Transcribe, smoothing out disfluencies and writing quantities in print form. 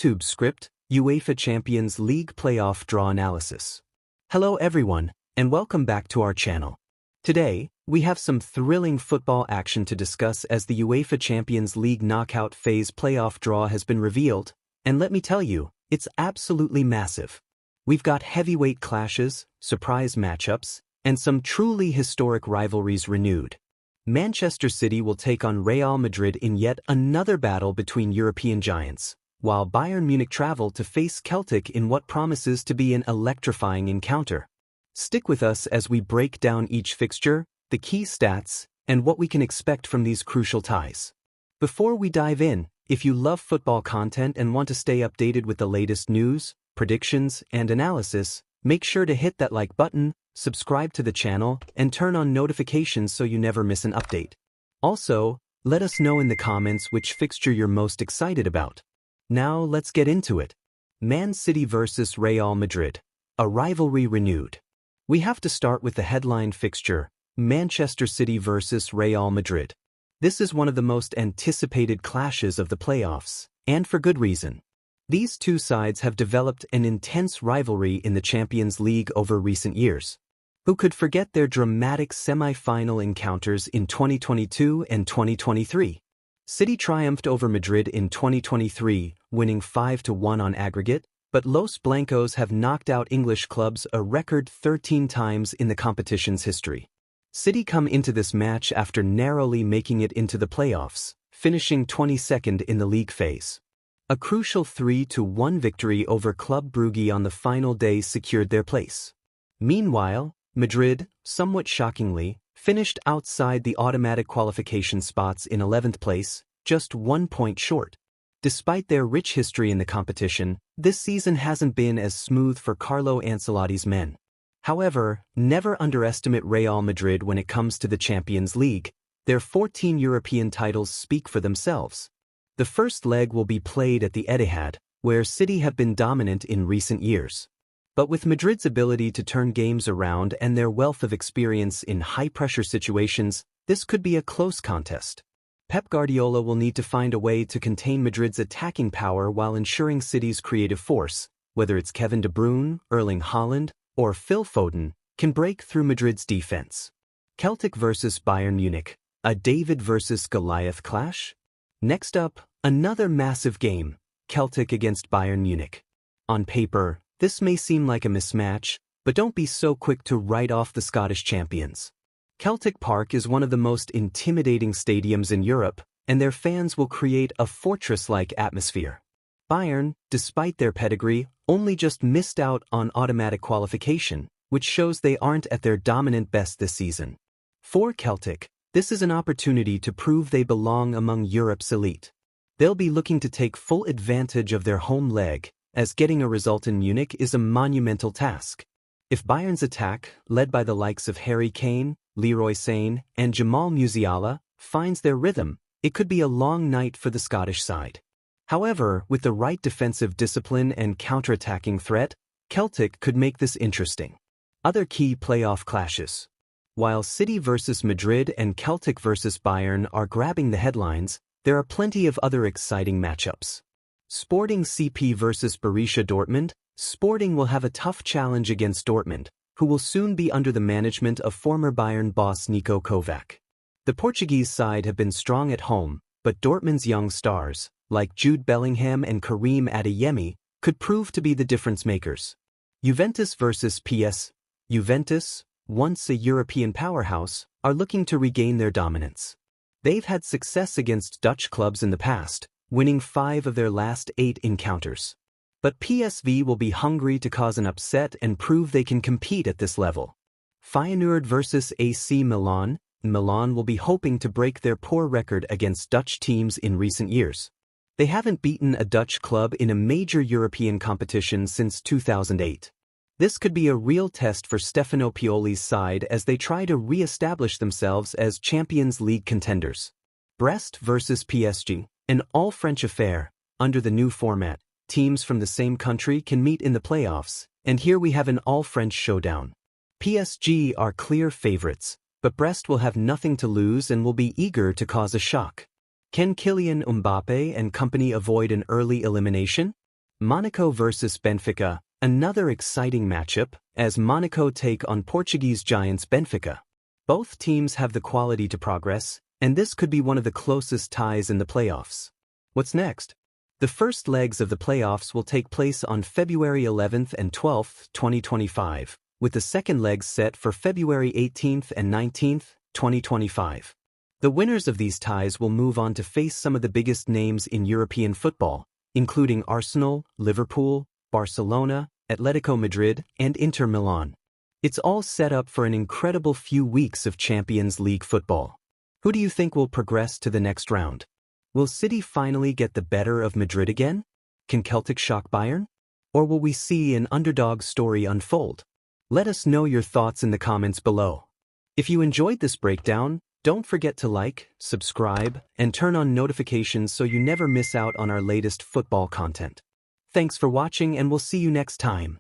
YouTube script, UEFA Champions League Playoff Draw Analysis. Hello everyone, and welcome back to our channel. Today, we have some thrilling football action to discuss as the UEFA Champions League knockout phase playoff draw has been revealed, and let me tell you, it's absolutely massive. We've got heavyweight clashes, surprise matchups, and some truly historic rivalries renewed. Manchester City will take on Real Madrid in yet another battle between European giants, while Bayern Munich travel to face Celtic in what promises to be an electrifying encounter. Stick with us as we break down each fixture, the key stats, and what we can expect from these crucial ties. Before we dive in, if you love football content and want to stay updated with the latest news, predictions, and analysis, make sure to hit that like button, subscribe to the channel, and turn on notifications so you never miss an update. Also, let us know in the comments which fixture you're most excited about. Now let's get into it. Man City vs Real Madrid, a rivalry renewed. We have to start with the headline fixture, Manchester City vs Real Madrid. This is one of the most anticipated clashes of the playoffs, and for good reason. These two sides have developed an intense rivalry in the Champions League over recent years. Who could forget their dramatic semi-final encounters in 2022 and 2023? City triumphed over Madrid in 2023, winning 5-1 on aggregate, but Los Blancos have knocked out English clubs a record 13 times in the competition's history. City come into this match after narrowly making it into the playoffs, finishing 22nd in the league phase. A crucial 3-1 victory over Club Brugge on the final day secured their place. Meanwhile, Madrid, somewhat shockingly, finished outside the automatic qualification spots in 11th place, just 1 point short. Despite their rich history in the competition, this season hasn't been as smooth for Carlo Ancelotti's men. However, never underestimate Real Madrid when it comes to the Champions League. Their 14 European titles speak for themselves. The first leg will be played at the Etihad, where City have been dominant in recent years. But with Madrid's ability to turn games around and their wealth of experience in high-pressure situations, this could be a close contest. Pep Guardiola will need to find a way to contain Madrid's attacking power while ensuring City's creative force, whether it's Kevin De Bruyne, Erling Haaland, or Phil Foden, can break through Madrid's defense. Celtic vs Bayern Munich, a David vs Goliath clash? Next up, another massive game, Celtic against Bayern Munich. On paper, this may seem like a mismatch, but don't be so quick to write off the Scottish champions. Celtic Park is one of the most intimidating stadiums in Europe, and their fans will create a fortress-like atmosphere. Bayern, despite their pedigree, only just missed out on automatic qualification, which shows they aren't at their dominant best this season. For Celtic, this is an opportunity to prove they belong among Europe's elite. They'll be looking to take full advantage of their home leg, as getting a result in Munich is a monumental task. If Bayern's attack, led by the likes of Harry Kane, Leroy Sane, and Jamal Musiala, finds their rhythm, it could be a long night for the Scottish side. However, with the right defensive discipline and counter-attacking threat, Celtic could make this interesting. Other key playoff clashes. While City vs Madrid and Celtic vs Bayern are grabbing the headlines, there are plenty of other exciting matchups. Sporting CP vs Borussia Dortmund. Sporting will have a tough challenge against Dortmund, who will soon be under the management of former Bayern boss Niko Kovač. The Portuguese side have been strong at home, but Dortmund's young stars, like Jude Bellingham and Karim Adeyemi, could prove to be the difference makers. Juventus vs PS. Juventus, once a European powerhouse, are looking to regain their dominance. They've had success against Dutch clubs in the past, winning 5 of their last 8 encounters. But PSV will be hungry to cause an upset and prove they can compete at this level. Feyenoord vs AC Milan. Milan will be hoping to break their poor record against Dutch teams in recent years. They haven't beaten a Dutch club in a major European competition since 2008. This could be a real test for Stefano Pioli's side as they try to re-establish themselves as Champions League contenders. Brest vs PSG, an all-French affair. Under the new format, teams from the same country can meet in the playoffs, and here we have an all-French showdown. PSG are clear favorites, but Brest will have nothing to lose and will be eager to cause a shock. Can Kylian Mbappé and company avoid an early elimination? Monaco versus Benfica, another exciting matchup, as Monaco take on Portuguese giants Benfica. Both teams have the quality to progress, and this could be one of the closest ties in the playoffs. What's next? The first legs of the playoffs will take place on February 11th and 12th, 2025, with the second legs set for February 18th and 19th, 2025. The winners of these ties will move on to face some of the biggest names in European football, including Arsenal, Liverpool, Barcelona, Atletico Madrid, and Inter Milan. It's all set up for an incredible few weeks of Champions League football. Who do you think will progress to the next round? Will City finally get the better of Madrid again? Can Celtic shock Bayern? Or will we see an underdog story unfold? Let us know your thoughts in the comments below. If you enjoyed this breakdown, don't forget to like, subscribe, and turn on notifications so you never miss out on our latest football content. Thanks for watching, and we'll see you next time.